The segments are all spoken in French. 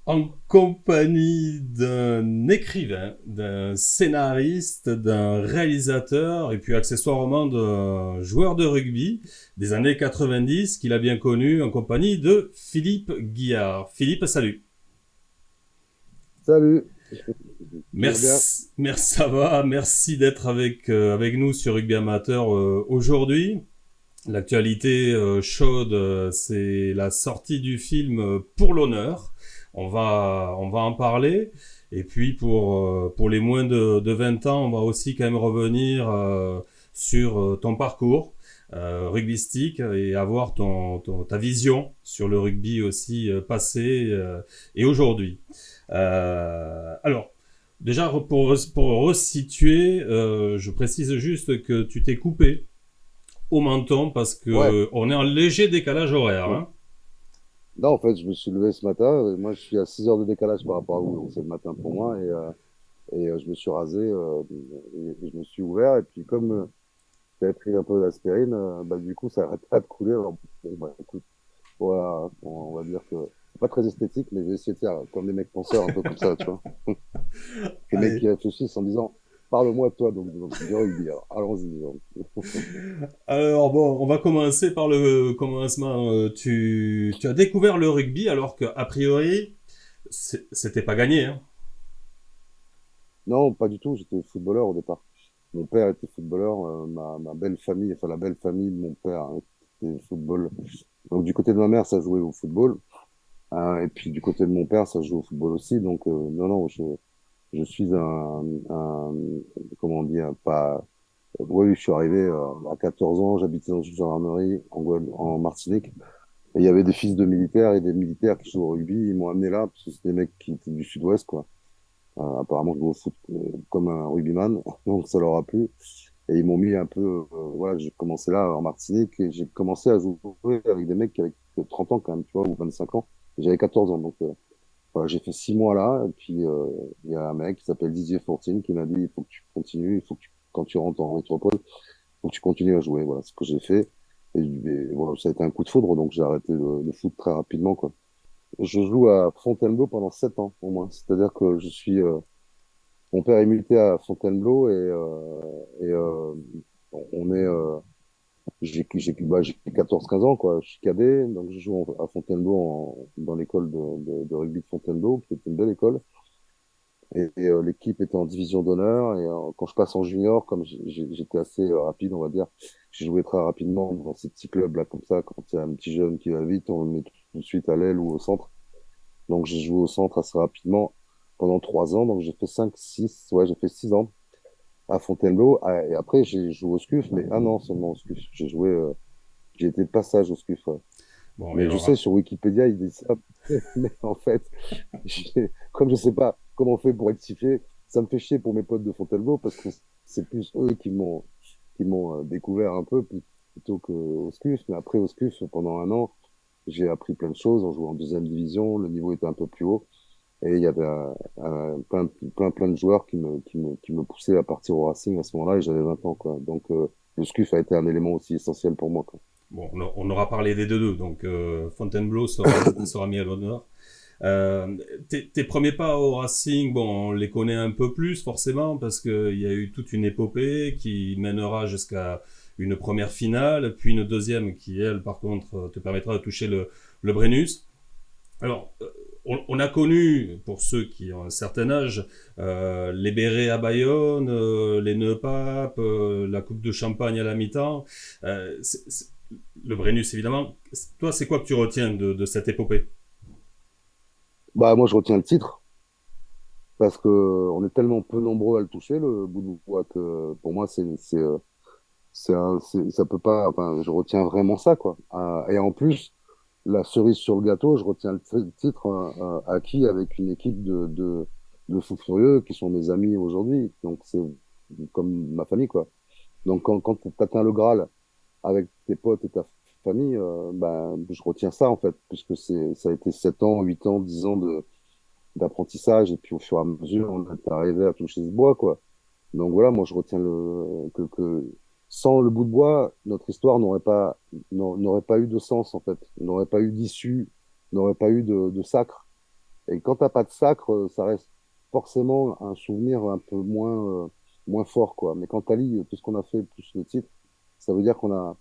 En compagnie d'un écrivain, d'un scénariste, d'un réalisateur et puis accessoirement d'un joueur de rugby des années 90 qu'il a bien connu en compagnie de Philippe Guillard. Philippe, salut. Salut, tu vas bien? Merci, ça va. Merci d'être avec nous sur Rugby Amateur aujourd'hui. L'actualité chaude, c'est la sortie du film Pour l'honneur. On va en parler. Et puis pour les moins de 20 ans, on va aussi quand même revenir sur ton parcours rugbystique et avoir ta vision sur le rugby aussi passé et aujourd'hui. Alors, déjà pour resituer, je précise juste que tu t'es coupé au menton parce Ouais. que on est en léger décalage horaire. Mm. Hein. Non, en fait, je me suis levé ce matin. Moi, je suis à 6 heures de décalage par rapport à vous. Donc, c'est le matin pour moi. Et je me suis rasé et je me suis ouvert. Et puis, comme j'avais pris un peu d'aspirine, bah, du coup, ça n'arrête pas de couler. Alors, bon, bah, écoute, voilà, on va dire que c'est pas très esthétique, mais je vais essayer de faire comme les mecs penseurs, un peu comme ça, tu vois. Les mecs Allez. qui réfléchissent en disant, parle-moi de toi, donc du rugby. Alors, allons-y, disons. Alors bon, on va commencer par le commencement. Tu as découvert le rugby alors que a priori c'était pas gagné. Hein. Non, pas du tout. J'étais footballeur au départ. Mon père était footballeur, ma belle famille, enfin la belle famille de mon père, hein, était football. Donc du côté de ma mère, ça jouait au football, hein, et puis du côté de mon père, ça joue au football aussi. Donc non, non, je suis comment on dit, pas. Oui, je suis arrivé à 14 ans, j'habitais dans une gendarmerie en Martinique, et il y avait des fils de militaires et des militaires qui jouaient au rugby. Ils m'ont amené là parce que c'était des mecs qui étaient du sud-ouest, quoi. Apparemment, je jouais au foot comme un rugbyman, donc ça leur a plu. Et ils m'ont mis un peu, voilà, j'ai commencé là en Martinique et j'ai commencé à jouer avec des mecs qui avaient que 30 ans quand même, tu vois, ou 25 ans. Et j'avais 14 ans, donc voilà, j'ai fait 6 mois là. Et puis il y a un mec qui s'appelle Didier Fortine qui m'a dit, il faut que tu continues, il faut que quand tu rentres en métropole, il faut que tu continues à jouer. Voilà, c'est ce que j'ai fait. Et voilà, ça a été un coup de foudre, donc j'ai arrêté le foot très rapidement, quoi. Je joue à Fontainebleau pendant 7 ans au moins. C'est-à-dire que je suis mon père est muté à Fontainebleau et on est j'ai 14-15 ans quoi, je suis cadet donc je joue à Fontainebleau dans l'école de rugby de Fontainebleau qui est une belle école et l'équipe était en division d'honneur et quand je passe en junior comme j'étais assez rapide on va dire, j'ai joué très rapidement dans ces petits clubs là comme ça quand il y a un petit jeune qui va vite on le met tout de suite à l'aile ou au centre donc j'ai joué au centre assez rapidement pendant 3 ans donc j'ai fait 5 6 ouais j'ai fait 6 ans à Fontainebleau. Et après, j'ai joué au SCUF, mais un an seulement au SCUF. J'ai été de passage au SCUF, ouais. Bon, et Mais je sais, alors sur Wikipédia, ils disent ça. Mais en fait, comme je sais pas comment on fait pour rectifier, ça me fait chier pour mes potes de Fontainebleau parce que c'est plus eux qui m'ont découvert un peu plutôt qu'au SCUF. Mais après, au SCUF, pendant un an, j'ai appris plein de choses. On jouait en deuxième division, le niveau était un peu plus haut. Et il y avait plein de joueurs qui me poussaient à partir au Racing à ce moment-là et j'avais 20 ans, quoi. Donc, le SCUF a été un élément aussi essentiel pour moi, quoi. bon, on aura parlé des deux, donc Fontainebleau sera mis à l'honneur. Tes premiers pas au Racing, bon, on les connaît un peu plus forcément parce qu'il y a eu toute une épopée qui mènera jusqu'à une première finale, puis une deuxième qui, elle, par contre, te permettra de toucher le Brennus. Alors, on a connu, pour ceux qui ont un certain âge, les bérets à Bayonne, les nœuds papes, la coupe de champagne à la mi-temps. Le Brennus, évidemment. Toi, c'est quoi que tu retiens de cette épopée? Bah, moi, je retiens le titre parce que on est tellement peu nombreux à le toucher, le bout de bois, que pour moi, ça peut pas, enfin, je retiens vraiment ça, quoi. Et en plus, la cerise sur le gâteau, je retiens le titre acquis avec une équipe de fous furieux qui sont mes amis aujourd'hui. Donc, c'est comme ma famille, quoi. Donc, quand tu atteins le Graal avec tes potes et ta famille, ben, je retiens ça, en fait, puisque ça a été 7 ans, 8 ans, 10 ans d'apprentissage, et puis au fur et à mesure, on est arrivé à toucher ce bois, quoi. Donc voilà, moi, je retiens que sans le bout de bois, notre histoire n'aurait pas eu de sens, en fait, n'aurait pas eu d'issue, n'aurait pas eu de sacre. Et quand t'as pas de sacre, ça reste forcément un souvenir un peu moins fort, quoi. Mais quand tu allies tout ce qu'on a fait, plus le titre, ça veut dire qu'on a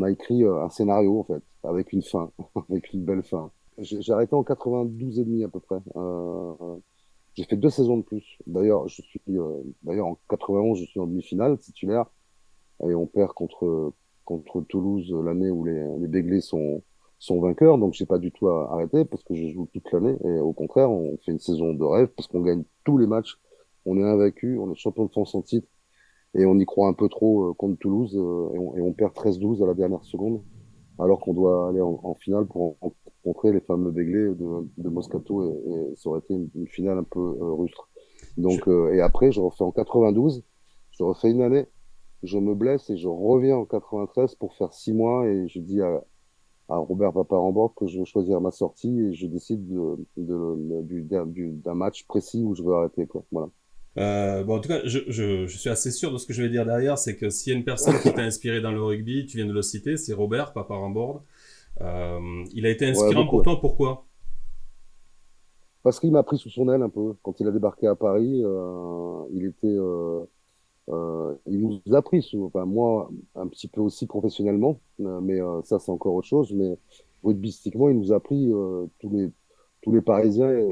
écrit un scénario, en fait, avec une fin, avec une belle fin. J'ai arrêté en 92 et demi à peu près. J'ai fait 2 saisons de plus. D'ailleurs, en 91, je suis en demi-finale titulaire et on perd contre Toulouse l'année où les Béglés sont vainqueurs. Donc, j'ai pas du tout arrêté parce que je joue toute l'année. Et au contraire, on fait une saison de rêve parce qu'on gagne tous les matchs. On est invaincu, on est champion de France en titre et on y croit un peu trop contre Toulouse et on perd 13-12 à la dernière seconde alors qu'on doit aller en finale pour rencontrer les fameux Béglés de Moscato et ça aurait été une finale un peu rustre. Je, Donc, et après, je refais en 92, je refais une année, je me blesse et je reviens en 93 pour faire 6 mois et je dis à Robert Paparembord que je veux choisir ma sortie et je décide d'un match précis où je veux arrêter, quoi. Voilà. bon, en tout cas, je suis assez sûr de ce que je vais dire derrière, c'est que s'il y a une personne qui t'a inspiré dans le rugby, tu viens de le citer, c'est Robert Paparembord. Il a été Ouais, inspirant pour beaucoup. toi, pourquoi? Parce qu'il m'a pris sous son aile un peu. Quand il a débarqué à Paris, il nous a pris, enfin moi un petit peu aussi professionnellement, mais ça c'est encore autre chose. Mais rugbystiquement, il nous a pris tous les Parisiens. Et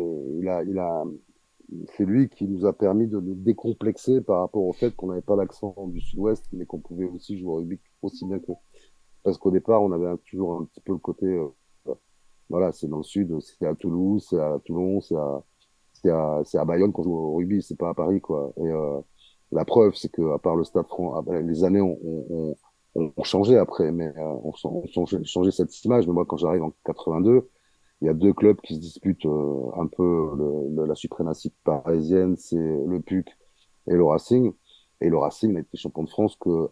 c'est lui qui nous a permis de nous décomplexer par rapport au fait qu'on n'avait pas l'accent du Sud-Ouest, mais qu'on pouvait aussi jouer au rugby aussi bien que. Parce qu'au départ, on avait toujours un petit peu le côté, voilà, c'est dans le Sud, c'est à Toulouse, c'est à Toulon, c'est à Bayonne qu'on joue au rugby, c'est pas à Paris, quoi. Et la preuve, c'est que à part le Stade France, les années ont changé après, mais on changé cette image. Mais moi, quand j'arrive en 82, il y a deux clubs qui se disputent un peu la suprématie parisienne, c'est le PUC et le Racing. Et le Racing n'a été champion de France que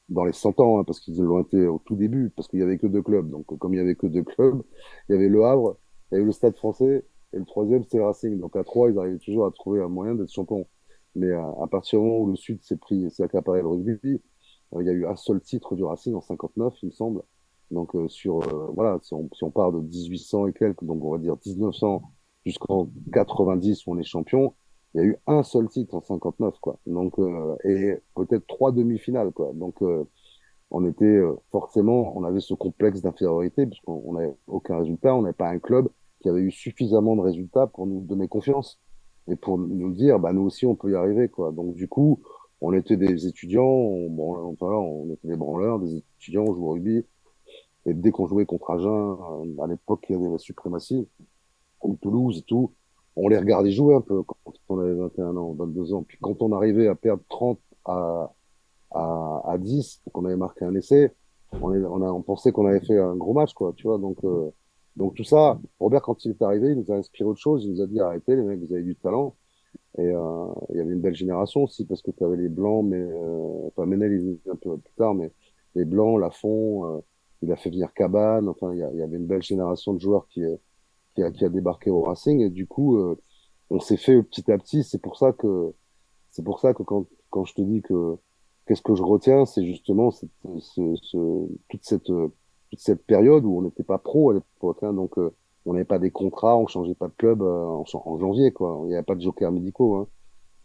dans les 100 ans, hein, parce qu'ils l'ont été au tout début, parce qu'il y avait que deux clubs. Donc, comme il y avait que deux clubs, il y avait Le Havre, il y avait le Stade Français, et le troisième, c'était le Racing. Donc, à trois, ils arrivaient toujours à trouver un moyen d'être champion. Mais à partir du moment où le Sud s'est accaparé le rugby, il y a eu un seul titre du Racing en 59, il me semble. Donc, voilà, si on part de 1800 et quelques, donc on va dire 1900 jusqu'en 90 où on est champion, il y a eu un seul titre en 59, quoi. Donc, et peut-être trois demi-finales, quoi. Donc, on était forcément, on avait ce complexe d'infériorité puisqu'on n'avait aucun résultat, on n'avait pas un club qui avait eu suffisamment de résultats pour nous donner confiance et pour nous dire, bah nous aussi on peut y arriver, quoi. Donc du coup, on était des étudiants, voilà, on était des branleurs, des étudiants, on jouait au rugby et dès qu'on jouait contre Agen, à l'époque il y avait la suprématie, ou Toulouse et tout, on les regardait jouer un peu quand on avait 21 ans, 22 ans. Puis quand on arrivait à perdre 30 à 10, qu'on avait marqué un essai, on pensait qu'on avait fait un gros match, quoi, tu vois. Donc tout ça, Robert, quand il est arrivé, il nous a inspiré autre chose. Il nous a dit, arrêtez, les mecs, vous avez du talent. Et il y avait une belle génération aussi, parce que tu avais les Blancs, mais enfin, Ménel, il est venu un peu plus tard, mais les Blancs, Lafont, il a fait venir Cabane. Enfin, il y avait une belle génération de joueurs qui a débarqué au Racing. Et du coup, on s'est fait petit à petit. C'est pour ça que quand je te dis que qu'est-ce que je retiens, c'est justement toute cette période où on n'était pas pro à l'époque, hein, donc on n'avait pas des contrats, on changeait pas de club en janvier, quoi. Il n'y avait pas de joker médicaux, hein.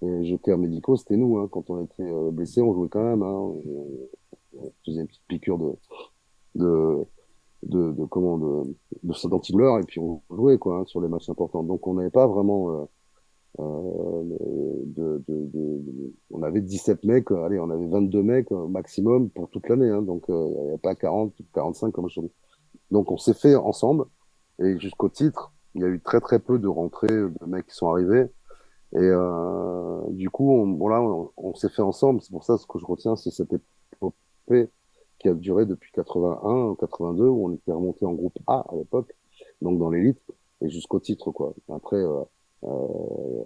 Et les jokers médicaux, c'était nous, hein. Quand on était blessé, on jouait quand même, hein. On faisait une petite piqûre de, comment de d'antidouleur et puis on jouait, quoi, hein, sur les matchs importants. Donc on n'avait pas vraiment on avait 17 mecs, allez, on avait 22 mecs maximum pour toute l'année, hein, donc il n'y avait pas 40, 45 comme aujourd'hui. Donc on s'est fait ensemble, et jusqu'au titre, il y a eu très très peu de rentrées de mecs qui sont arrivés, et du coup, voilà, on s'est fait ensemble, c'est pour ça ce que je retiens, c'est cette épopée qui a duré depuis 81 ou 82, où on était remonté en groupe A à l'époque, donc dans l'élite, et jusqu'au titre, quoi.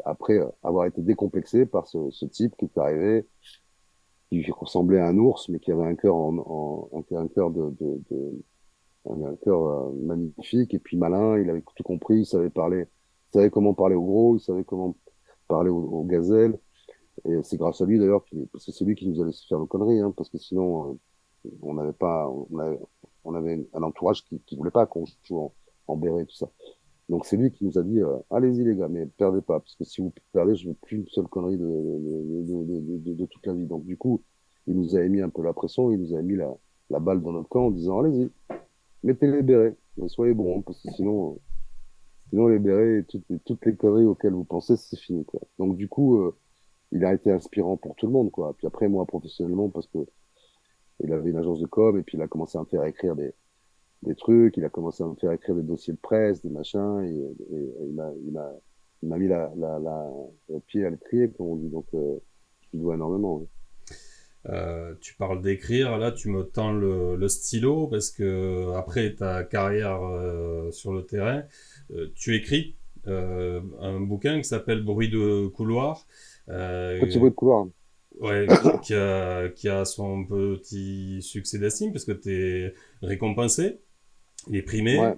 Après avoir été décomplexé par ce type qui est arrivé, qui ressemblait à un ours, mais qui avait un cœur un cœur un cœur magnifique et puis malin. Il avait tout compris, il savait comment parler aux gros, il savait comment parler aux gazelles. Et c'est grâce à lui d'ailleurs, parce que c'est lui qui nous a laissé faire nos conneries, hein, parce que sinon on n'avait pas, on avait un entourage qui voulait pas qu'on joue en béret tout ça. Donc c'est lui qui nous a dit, allez-y les gars, mais perdez pas, parce que si vous perdez, je veux plus une seule connerie de toute la vie. Donc du coup, il nous avait mis un peu la pression, il nous avait mis la balle dans notre camp en disant, allez-y, mettez les bérets, mais soyez bons, hein, parce que sinon les bérets et toutes les conneries auxquelles vous pensez, c'est fini, quoi. Donc du coup, il a été inspirant pour tout le monde, quoi. Puis après, moi, professionnellement, parce que il avait une agence de com, et puis il a commencé à me faire écrire des trucs, il a commencé à me faire écrire des dossiers de presse, des machins, et il m'a mis le pied à l'étrier, comme on dit. Donc, je lui dois énormément. Oui. Tu parles d'écrire, là tu me tends le stylo parce que après ta carrière sur le terrain, tu écris un bouquin qui s'appelle Bruit de couloir, Petit euh, bruit de couloir. ouais, qui a son petit succès d'estime parce que tu es récompensé, il est primé. Ouais.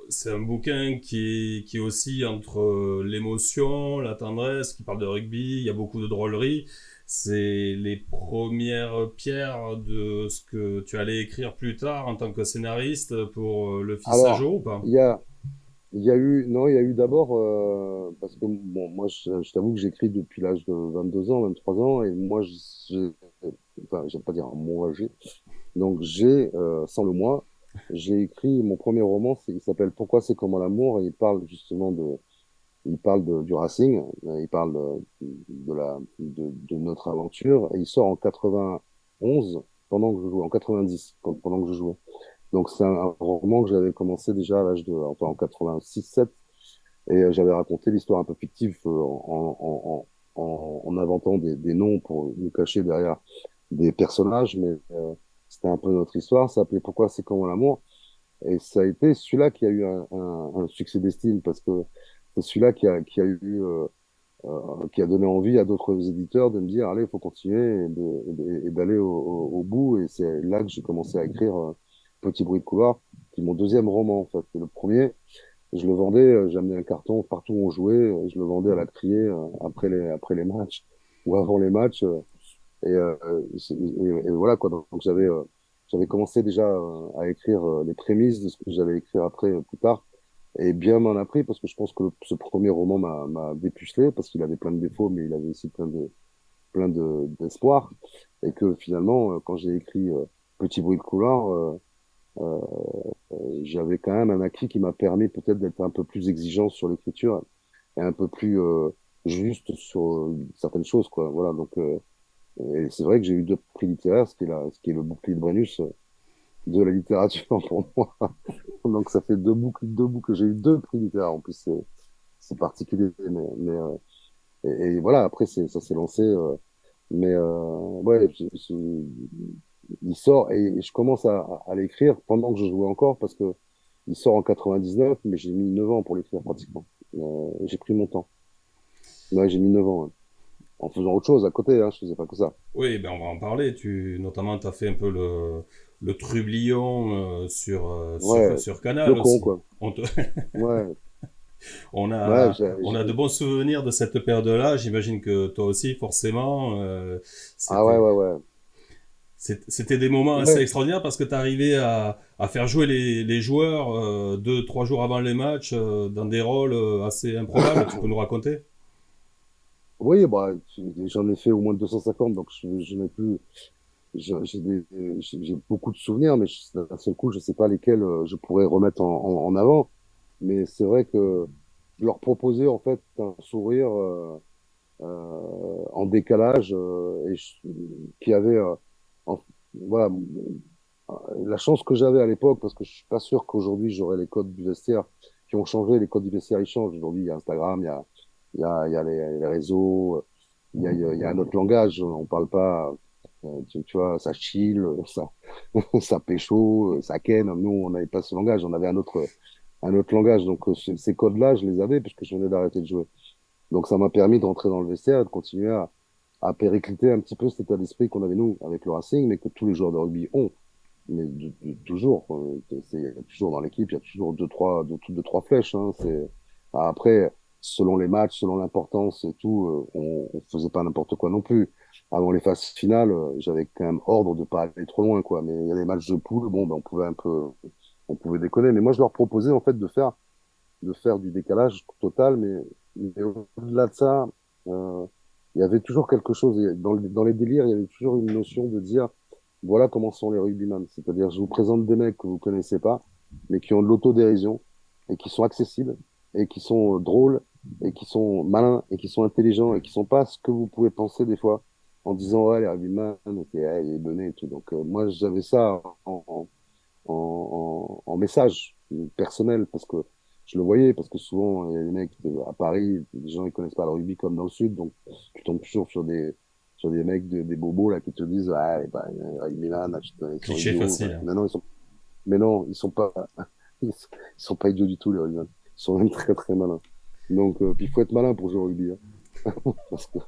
C'est un bouquin qui est aussi entre l'émotion, la tendresse, qui parle de rugby, il y a beaucoup de drôlerie. C'est les premières pierres de ce que tu allais écrire plus tard en tant que scénariste pour le fils à Alors, Joe ou pas? il y a, il y a eu, non, il y a eu d'abord, parce que, bon, moi, je t'avoue que j'écris depuis l'âge de 22 ans, 23 ans, et moi, enfin, j'aime pas dire un moi, donc sans le moi, j'ai écrit mon premier roman, il s'appelle Pourquoi c'est comment l'amour, et il parle justement du Racing, il parle de notre aventure, et il sort en 91, pendant que je jouais, en 90, pendant que je jouais. Donc c'est un roman que j'avais commencé déjà à enfin en 86-7, et j'avais raconté l'histoire un peu fictive en inventant des noms pour nous cacher derrière des personnages, mais c'était un peu notre histoire. Ça s'appelait Pourquoi c'est comment l'amour, et ça a été celui-là qui a eu un succès d'estime, parce que c'est celui-là qui a donné envie à d'autres éditeurs de me dire, allez, il faut continuer et d'aller au bout. Et c'est là que j'ai commencé à écrire Petit bruit de couloir, qui est mon deuxième roman, en fait. Et le premier, je le vendais, j'amenais un carton partout où on jouait, je le vendais à la criée après les matchs ou avant les matchs. Et voilà, quoi. Donc j'avais commencé déjà à écrire les prémices de ce que j'allais écrire après, plus tard. Et bien m'en a pris, parce que je pense que ce premier roman m'a dépucelé, parce qu'il avait plein de défauts, mais il avait aussi d'espoir. Et que finalement, quand j'ai écrit Petit bruit de couloir, euh, j'avais quand même un acquis qui m'a permis peut-être d'être un peu plus exigeant sur l'écriture et un peu plus juste sur certaines choses, quoi. Voilà, donc, et c'est vrai que j'ai eu deux prix littéraires, ce qui est le bouclier de Brennus de la littérature pour moi. Donc ça fait deux boucles, j'ai eu deux prix littéraires. En plus, c'est particulier, et voilà, après, ça s'est lancé. Mais ouais, il sort, et je commence à l'écrire pendant que je jouais encore, parce que il sort en 99, mais j'ai mis 9 ans pour l'écrire pratiquement. J'ai pris mon temps. Ouais, j'ai mis 9 ans, hein. En faisant autre chose à côté, hein, je faisais pas que ça. Oui, ben on va en parler. Notamment, tu as fait un peu le trublion Ouais, sur le Canal con, aussi. quoi. Ouais, ouais, On a de bons souvenirs de cette période-là. J'imagine que toi aussi, forcément. ah ouais, C'était ouais, ouais. C'était des moments assez Ouais, extraordinaires parce que tu arrivais à faire jouer les joueurs deux, trois jours avant les matchs dans des rôles assez improbables. Tu peux nous raconter? oui, bah, j'en ai fait au moins 250, donc je n'ai plus, j'ai beaucoup de souvenirs, mais d'un seul coup, je sais pas lesquels je pourrais remettre en avant. Mais c'est vrai que je leur proposais en fait un sourire en décalage, qui avait voilà, la chance que j'avais à l'époque, parce que je suis pas sûr qu'aujourd'hui j'aurais les codes du vestiaire qui ont changé. Les codes du vestiaire, ils changent. Aujourd'hui, il y a Instagram, il y a les réseaux, il y a un autre langage. On parle pas, tu vois, ça chill, ça, ça pécho, ça ken. Nous, on n'avait pas ce langage. On avait un autre langage. Donc, ces codes-là, je les avais puisque je venais d'arrêter de jouer. Donc, ça m'a permis d'entrer dans le vestiaire et de continuer à péricliter un petit peu cet état d'esprit qu'on avait nous avec le Racing, mais que tous les joueurs de rugby ont. Mais toujours, il y a toujours dans l'équipe, il y a toujours deux, trois flèches, hein. Après, selon les matchs, selon l'importance et tout, on faisait pas n'importe quoi non plus. Avant les phases finales, j'avais quand même ordre de pas aller trop loin, quoi. Mais il y a des matchs de poule, bon, ben, on pouvait on pouvait déconner. Mais moi, je leur proposais en fait de faire du décalage total, mais au-delà de ça, euh, il y avait toujours quelque chose. Dans les délires, il y avait toujours une notion de dire, voilà comment sont les rugbyman. C'est-à-dire, je vous présente des mecs que vous connaissez pas, mais qui ont de l'autodérision et qui sont accessibles et qui sont drôles et qui sont malins et qui sont intelligents et qui sont pas ce que vous pouvez penser des fois en disant, ouais, les rugbyman, ok, ouais, il est bonnet et tout. Donc, moi, j'avais ça en message personnel parce que je le voyais, parce que souvent, il y a des mecs à Paris, les gens ils connaissent pas le rugby comme dans le sud, donc tu tombes toujours sur des mecs, des bobos là qui te disent ah, bah, Milan, ils sont Cliché idiots. facile. Mais non, ils sont pas, ils sont pas idiots du tout les rugbyman. Ils sont même très très malins. Donc, puis il faut être malin pour jouer au rugby, hein. Parce que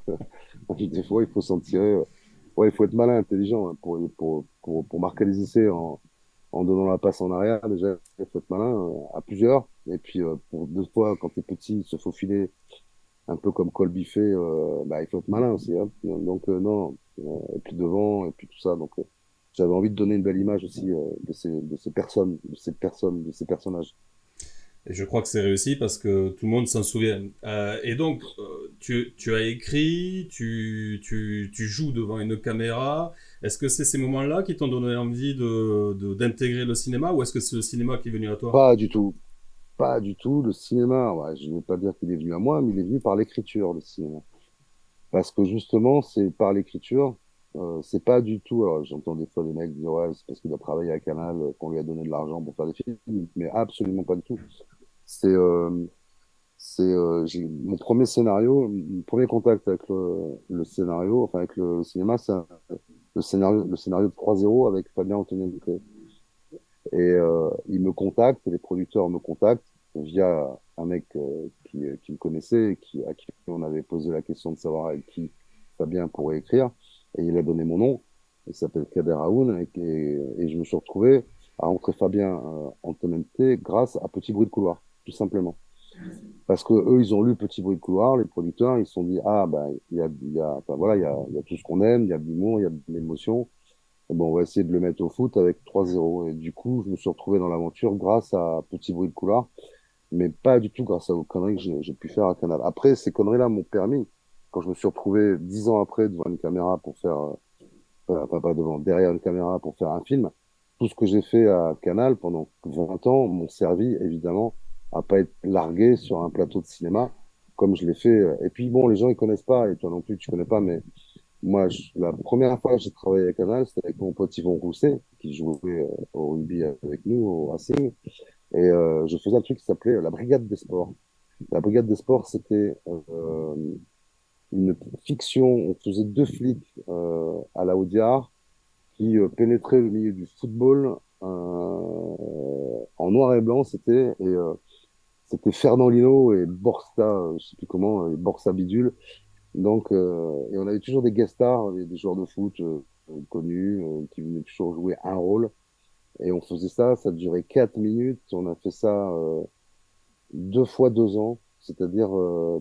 des fois, il faut s'en tirer. Ouais, il faut être malin, intelligent, hein, pour marquer les essais en donnant la passe en arrière. Déjà, il faut être malin à plusieurs. Et puis, pour deux fois, quand tu es petit, se faufiler un peu comme Colby fait, bah, il faut être malin aussi, hein. Donc, non. Et puis devant, et puis tout ça. Donc, j'avais envie de donner une belle image aussi de ces personnes, de ces personnages. Et je crois que c'est réussi parce que tout le monde s'en souvient. Et donc, tu as écrit, tu joues devant une caméra. Est-ce que c'est ces moments-là qui t'ont donné envie d'intégrer le cinéma ou est-ce que c'est le cinéma qui est venu à toi? Pas du tout. Pas du tout. Le cinéma, ouais, je ne vais pas dire qu'il est venu à moi, mais il est venu par l'écriture, le cinéma. Parce que justement, c'est par l'écriture, c'est pas du tout. Alors, j'entends des fois des mecs dire ouais, c'est parce qu'il a travaillé à Canal qu'on lui a donné de l'argent pour faire des films, mais absolument pas du tout. C'est, mon premier scénario, mon premier contact avec le scénario, enfin avec le cinéma, c'est le scénario de 3-0 avec Fabien Antonioni. Et ils me contactent, les producteurs me contactent via un mec qui me connaissait, à qui on avait posé la question de savoir avec qui Fabien pourrait écrire. Et il a donné mon nom. Il s'appelle Kader Aoun. Et je me suis retrouvé à rentrer Fabien Antonente grâce à Petit Bruit de Couloir, tout simplement. Parce que eux, ils ont lu Petit Bruit de Couloir, les producteurs, ils se sont dit, ah, ben, enfin, voilà, il y a tout ce qu'on aime, il y a de l'humour, il y a de l'émotion. Et bon, on va essayer de le mettre au foot avec 3-0. Et du coup, je me suis retrouvé dans l'aventure grâce à Petit Bruit de Couloir, mais pas du tout grâce aux conneries que j'ai pu faire à Canal. Après, ces conneries-là m'ont permis, quand je me suis retrouvé 10 ans après devant une caméra pour faire, enfin pas devant, derrière une caméra pour faire un film, tout ce que j'ai fait à Canal pendant 20 ans m'ont servi évidemment à pas être largué sur un plateau de cinéma comme je l'ai fait. Et puis bon, les gens ils connaissent pas, et toi non plus tu connais pas, mais moi, la première fois que j'ai travaillé à Canal, c'était avec mon pote Yvon Rousset, qui jouait au rugby avec nous, au Racing. Et je faisais un truc qui s'appelait la Brigade des Sports. La Brigade des Sports, c'était une fiction. On faisait deux flics à la Audiard qui pénétraient le milieu du football en noir et blanc. C'était Fernand Lino et Borsa, je sais plus comment, Borsa Bidule. Donc, et on avait toujours des guest stars, des joueurs de foot connus qui venaient toujours jouer un rôle. Et on faisait ça, ça durait 4 minutes. On a fait ça 2 fois 2 ans, c'est-à-dire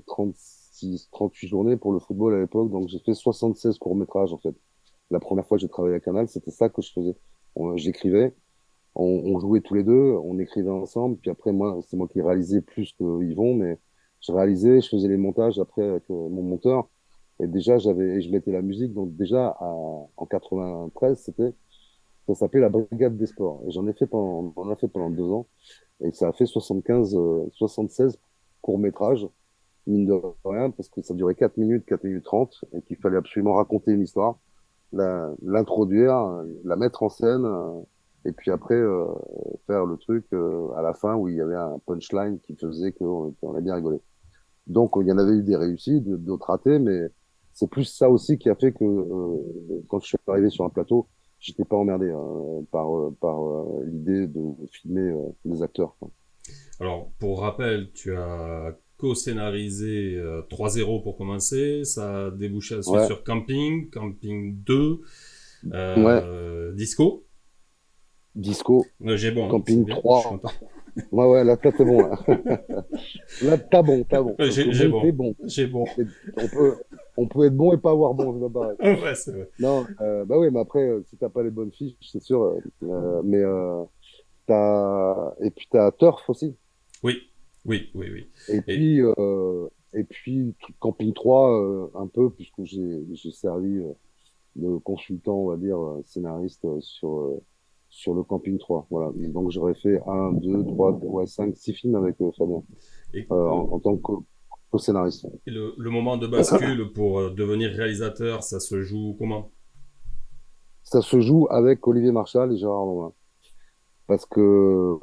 38 journées pour le football à l'époque. Donc j'ai fait 76 courts-métrages en fait. La première fois que j'ai travaillé à Canal, c'était ça que je faisais. J'écrivais, on jouait tous les deux, on écrivait ensemble. Puis après, moi, c'est moi qui réalisais plus que Yvon, mais je réalisais, je faisais les montages après avec mon monteur. Et déjà, et je mettais la musique. Donc déjà, en 93, ça s'appelait la Brigade des Sports. Et on en a fait pendant 2 ans. Et ça a fait 76 courts-métrages, mine de rien, parce que ça durait 4 minutes, 4 minutes 30, et qu'il fallait absolument raconter une histoire, l'introduire, la mettre en scène, et puis après, faire le truc à la fin où il y avait un punchline qui faisait qu'on a bien rigolé. Donc, il y en avait eu des réussites, d'autres ratés, mais c'est plus ça aussi qui a fait que quand je suis arrivé sur un plateau, j'étais pas emmerdé par l'idée de filmer les acteurs, quoi. Alors, pour rappel, tu as co-scénarisé 3-0 pour commencer. Ça a débouché ensuite Ouais, sur Camping, Camping 2, ouais, Disco. Disco, J'ai bon, hein, c'est Camping bien, je suis 3. content. Ouais, ouais, là, t'es bon, là. Là, t'as bon, t'as bon. Parce que J'ai bon, t'es bon, bon. j'ai bon. Mais on peut être bon et pas avoir bon, c'est pas pareil. Ouais, c'est vrai. Non, bah oui, mais après, si t'as pas les bonnes fiches, c'est sûr. Mais Et puis t'as Turf aussi. Oui, oui, oui, oui. Et Et puis, Camping 3, un peu, puisque j'ai servi de consultant, on va dire, scénariste sur le Camping 3. Voilà. Donc j'aurais fait un, deux, trois, ouais, cinq, six films avec Fabien, Et en tant que co-scénariste. et le moment de bascule pour devenir réalisateur, ça se joue comment? Ça se joue avec Olivier Marchal et Gérard Lanvin. Parce que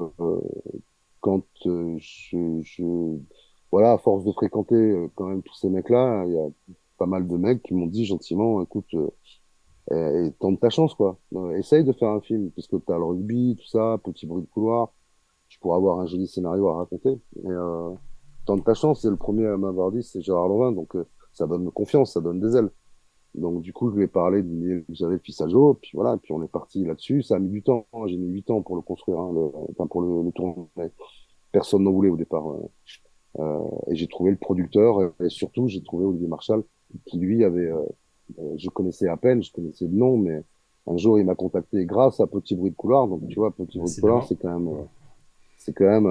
quand voilà, à force de fréquenter quand même tous ces mecs-là, il y a pas mal de mecs qui m'ont dit gentiment, écoute, tente ta chance, quoi. Essaye de faire un film, puisque tu as le rugby, tout ça, petit bruit de couloir, tu pourras avoir un joli scénario à raconter. Et tente ta chance, c'est le premier à m'avoir dit, c'est Gérard Lanvin, donc ça donne confiance, ça donne des ailes. Donc du coup, je lui ai parlé de l'idée que j'avais de Fils à Joe, puis voilà, puis on est parti là-dessus. Ça a mis du temps, hein. J'ai mis 8 ans pour le construire, hein, enfin pour le tourner. Personne n'en voulait au départ. Et j'ai trouvé le producteur, et surtout, j'ai trouvé Olivier Marchal, qui lui avait, je connaissais à peine, je connaissais le nom, mais un jour, il m'a contacté grâce à Petit Bruit de Couloir. Donc, tu vois, Petit Bruit de Couloir, Décidément. c'est quand même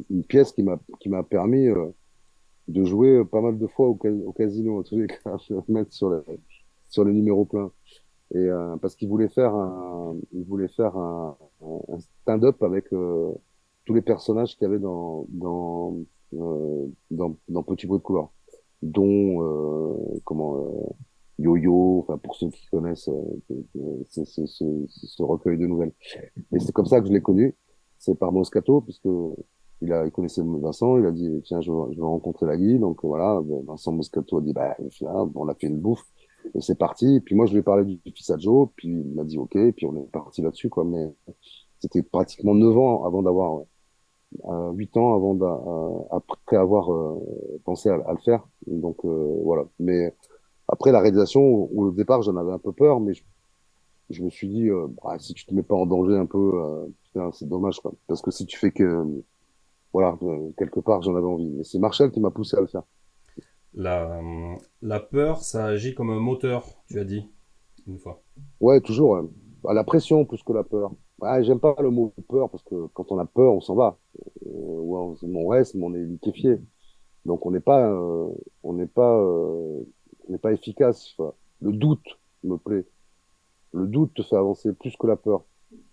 une pièce qui m'a permis de jouer pas mal de fois au casino, en tous les cas, de me mettre sur le numéro plein. Et parce il voulait faire un stand-up avec tous les personnages qu'il y avait dans Petit Bruit de Couloir, dont Yo-Yo, enfin pour ceux qui connaissent ce recueil de nouvelles. Et c'est comme ça que je l'ai connu. C'est par Moscato, puisque il connaissait Vincent, il a dit, tiens, je veux rencontrer la Guy. Donc voilà, Vincent Moscato a dit, bah, on a fait une bouffe. Et c'est parti. Et puis moi, je lui ai parlé du fils à Joe, puis il m'a dit OK, et puis on est parti là-dessus, quoi. Mais c'était pratiquement 9 ans avant d'avoir, 8 ans après avoir pensé à le faire. Donc voilà. Mais après la réalisation, au départ, j'en avais un peu peur, mais je me suis dit, bah, si tu te mets pas en danger un peu, putain, c'est dommage, quoi. Parce que si tu fais que, voilà, quelque part, j'en avais envie. Et c'est Marshall qui m'a poussé à le faire. La, la peur, ça agit comme un moteur, tu as dit une fois. Ouais, toujours. Ouais. Bah, la pression plus que la peur. Ah, j'aime pas le mot peur parce que quand on a peur, on s'en va. Ouais, on reste, mais on est liquéfié. Donc on n'est pas, on n'est pas efficace. Enfin, le doute me plaît. Le doute te fait avancer plus que la peur.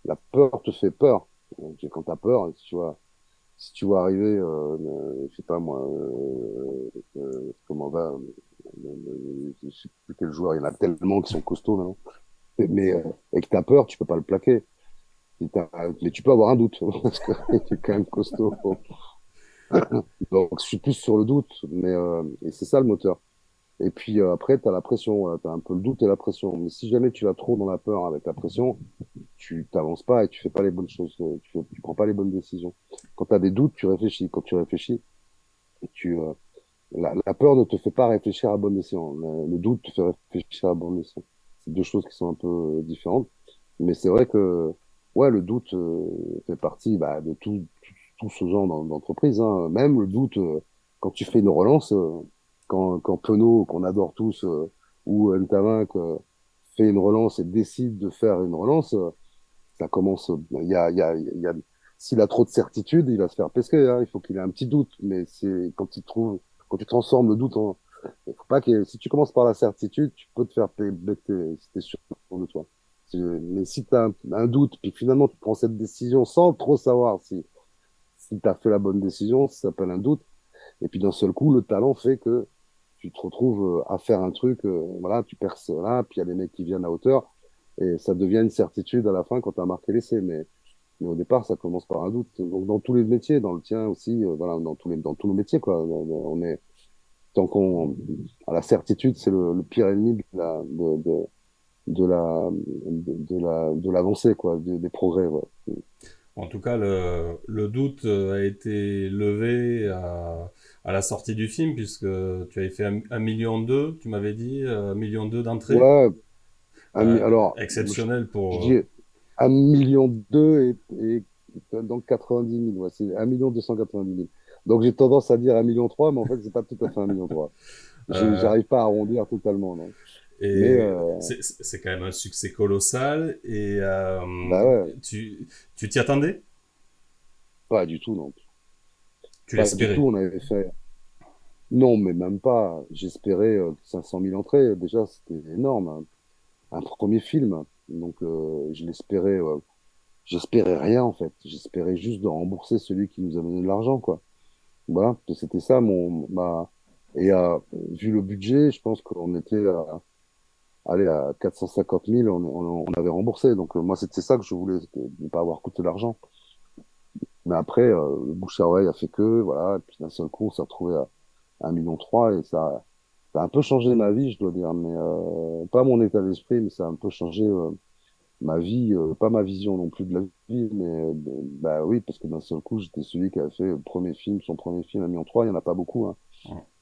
La peur te fait peur. Donc, quand tu as peur, si tu vois arriver, je sais pas moi, comment va, je sais plus quel joueur, il y en a tellement qui sont costauds maintenant. Mais et que tu as peur, tu peux pas le plaquer. Mais tu peux avoir un doute, parce qu'il est quand même costaud. Donc, je suis plus sur le doute, et c'est ça le moteur. Et puis après, tu as la pression, tu as un peu le doute et la pression. Mais si jamais tu vas trop dans la peur avec la pression, tu t'avances pas et tu fais pas les bonnes choses, tu prends pas les bonnes décisions. Quand tu as des doutes, tu réfléchis. Quand tu réfléchis, tu, la peur ne te fait pas réfléchir à bon escient. Le doute te fait réfléchir à bon escient. C'est deux choses qui sont un peu différentes. Mais c'est vrai que ouais, le doute fait partie bah, de tout ce genre d'entreprise, hein. Même le doute, quand tu fais une relance, quand Penaud, qu'on adore tous, ou Ntamak fait une relance et décide de faire une relance, ça commence. S'il a trop de certitude, il va se faire pesquer, hein. Il faut qu'il ait un petit doute. Mais c'est quand tu transformes le doute en. Il faut pas que, si tu commences par la certitude, tu peux te faire bêter si t'es sûr de toi. Mais si tu as un doute, puis finalement tu prends cette décision sans trop savoir si tu as fait la bonne décision, ça s'appelle un doute. Et puis d'un seul coup, le talent fait que tu te retrouves à faire un truc, voilà, tu perces là, puis il y a des mecs qui viennent à hauteur, et ça devient une certitude à la fin quand tu as marqué l'essai. Mais au départ, ça commence par un doute. Donc dans tous les métiers, dans le tien aussi, voilà, dans tous nos métiers, quoi. On est, tant qu'on, à la certitude, c'est le pire ennemi de l'avancée, quoi, des progrès, ouais. En tout cas, le doute a été levé à la sortie du film, puisque tu avais fait 1,2 million, tu m'avais dit, 1,2 million d'entrées. Ouais, alors, Exceptionnel je pour... dis 1,2 million et donc 90 000, ouais, c'est 1,290 000. Donc j'ai tendance à dire 1,3 million, mais en fait, c'est pas tout à fait 1,3 million. euh, J'arrive pas à arrondir totalement, non. Mais Et c'est quand même un succès colossal. Et bah ouais, tu t'y attendais? pas du tout, non. Tu Pas du tout, l'espérais? on avait fait. Non, mais même pas. J'espérais 500 000 entrées. Déjà, c'était énorme, hein. Un premier film. Donc, je l'espérais. J'espérais rien, en fait. J'espérais juste de rembourser celui qui nous a donné de l'argent, quoi. Voilà, c'était ça et vu le budget, je pense qu'on était allez, à 450 000, on avait remboursé. Donc moi, c'était ça que je voulais, c'était de ne pas avoir coûté d'argent. Mais après, le bouche à oreille a fait que, voilà, et puis d'un seul coup, on s'est retrouvé à 1,3 million et ça a un peu changé ma vie, je dois dire, mais pas mon état d'esprit, mais ça a un peu changé ma vie, pas ma vision non plus de la vie, mais bah oui, parce que d'un seul coup, j'étais celui qui a fait le premier film, son premier film, 1,3 million, il n'y en a pas beaucoup, hein.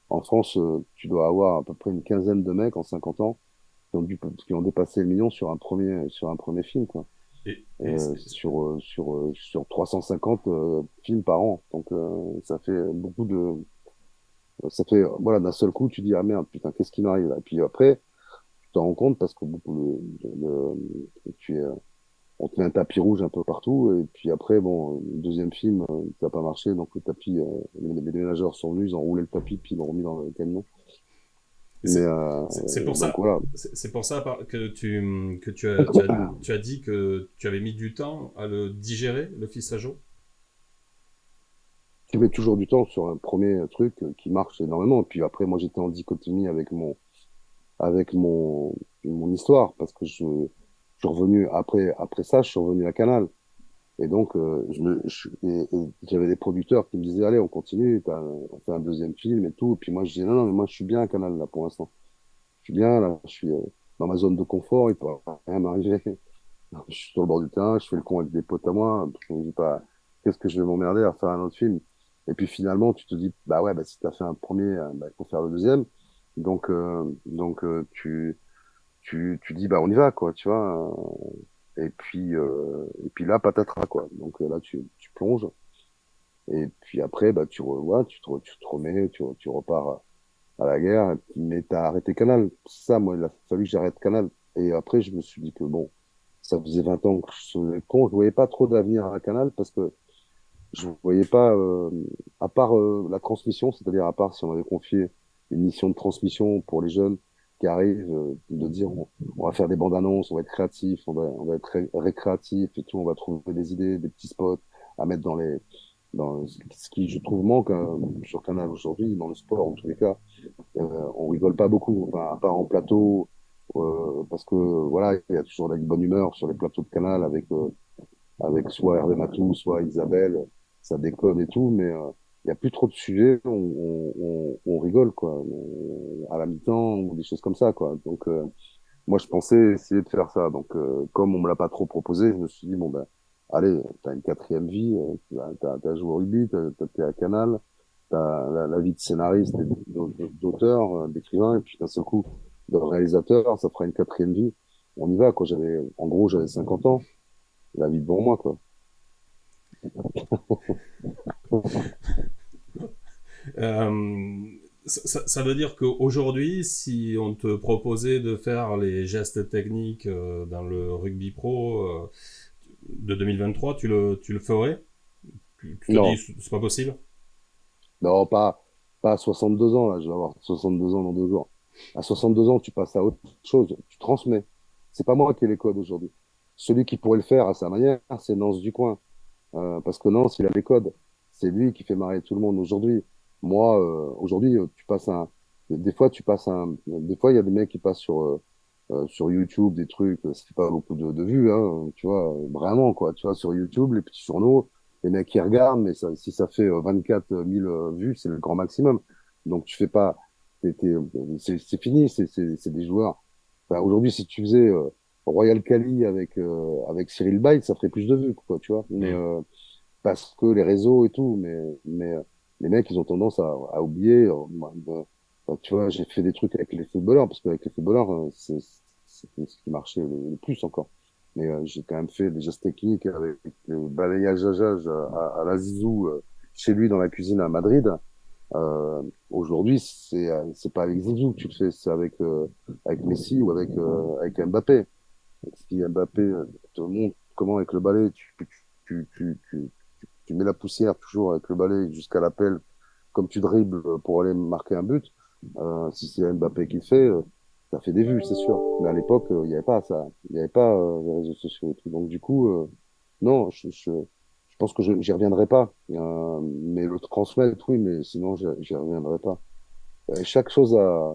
En France, tu dois avoir à peu près une quinzaine de mecs en 50 ans qui ont dépassé le million sur un premier film, quoi. Et Sur 350 films par an. Donc, ça fait voilà, d'un seul coup, tu dis, ah merde, putain, qu'est-ce qui m'arrive là? Et puis après, tu t'en rends compte parce que tu es, on te met un tapis rouge un peu partout. Et puis après, bon, le deuxième film, ça n'a pas marché. Donc le tapis, les déménageurs sont venus, ils ont roulé le tapis, puis ils l'ont remis dans le camion. Mais c'est c'est pour donc ça, voilà. c'est pour ça que tu as dit que tu avais mis du temps à le digérer, le fils à Joe. Tu mets toujours du temps sur un premier truc qui marche énormément. Et puis après, moi, j'étais en dichotomie avec mon histoire parce que je suis revenu après ça, je suis revenu à Canal. Et donc, et j'avais des producteurs qui me disaient, allez, on continue, on fait un deuxième film et tout. Et puis moi, je disais, non, non, mais moi, je suis bien à Canal, là, pour l'instant. Je suis bien, là, je suis dans ma zone de confort, il peut rien m'arriver. Je suis sur le bord du terrain, je fais le con avec des potes à moi. Je me dis pas, qu'est-ce que je vais m'emmerder à faire un autre film? Et puis finalement, tu te dis, bah ouais, bah si t'as fait un premier, bah, il faut faire le deuxième. Donc tu dis, bah on y va, quoi, tu vois. Et puis là, patatras, quoi. Donc là, tu plonges. Et puis après, bah tu revois, tu te remets, tu repars à la guerre. Mais t'as arrêté Canal. Ça, moi, il a fallu que j'arrête Canal. Et après, je me suis dit que bon, ça faisait 20 ans que je faisais le con. Je voyais pas trop d'avenir à Canal parce que je voyais pas, à part la transmission, c'est-à-dire à part si on avait confié une mission de transmission pour les jeunes qui arrivent, de dire on va faire des bandes annonces, on va être créatif, on va être récréatif et tout, on va trouver des idées, des petits spots à mettre dans ce qui, je trouve, manque sur Canal aujourd'hui, dans le sport en tous les cas. On rigole pas beaucoup, enfin, à part en plateau, parce que voilà, il y a toujours de la bonne humeur sur les plateaux de Canal avec soit Hervé Matou, soit Isabelle, ça déconne et tout, mais il y a plus trop de sujets, on rigole quoi, à la mi-temps ou des choses comme ça quoi. Donc moi je pensais essayer de faire ça. Donc comme on me l'a pas trop proposé, je me suis dit bon ben allez, t'as une quatrième vie, t'as joué au rugby, t'es à Canal, t'as la vie de scénariste, et d'auteur, d'écrivain, et puis d'un seul coup de réalisateur, ça fera une quatrième vie. On y va quoi. En gros j'avais 50 ans, la vie devant moi quoi. Euh, ça veut dire qu'aujourd'hui, si on te proposait de faire les gestes techniques dans le rugby pro de 2023, tu le ferais? Tu te dis, Non, c'est pas possible? non, pas à 62 ans, là, je vais avoir 62 ans dans 2 jours. À 62 ans, tu passes à autre chose, tu transmets. C'est pas moi qui ai les codes aujourd'hui. Celui qui pourrait le faire à sa manière, c'est Nance Ducoing. Parce que Nance, il a les codes. C'est lui qui fait marrer tout le monde aujourd'hui. Moi, aujourd'hui, des fois, il y a des mecs qui passent sur YouTube, des trucs, ça fait pas beaucoup de vues, hein, tu vois, vraiment, quoi, tu vois, sur YouTube, les petits journaux, les mecs qui regardent, mais si ça fait 24 000 vues, c'est le grand maximum. Donc, tu fais pas, c'est fini, c'est des joueurs. Enfin, aujourd'hui, si tu faisais Royal Cali avec Cyril Bay, ça ferait plus de vues, quoi, tu vois. Mais Hmm. parce que les réseaux et tout, mais les mecs, ils ont tendance à oublier. Tu vois, j'ai fait des trucs avec les footballeurs, parce qu'avec les footballeurs, c'est ce qui marchait le plus encore. Mais j'ai quand même fait des gestes techniques avec le balayage à la Zizou chez lui dans la cuisine à Madrid. Euh, Aujourd'hui, c'est pas avec Zizou que tu le fais, c'est avec Messi ou avec Mbappé. Si Mbappé te montre comment avec le balai, tu, tu, tu, tu mets la poussière toujours avec le balai jusqu'à l'appel, comme tu dribbles pour aller marquer un but. Si c'est Mbappé qui le fait, ça fait des vues, c'est sûr. Mais à l'époque, il n'y avait pas ça. Il n'y avait pas les réseaux sociaux et tout. Donc du coup, non, je pense que j'y reviendrai pas. Mais le transmettre, oui, mais sinon, j'y reviendrai pas. Chaque chose a...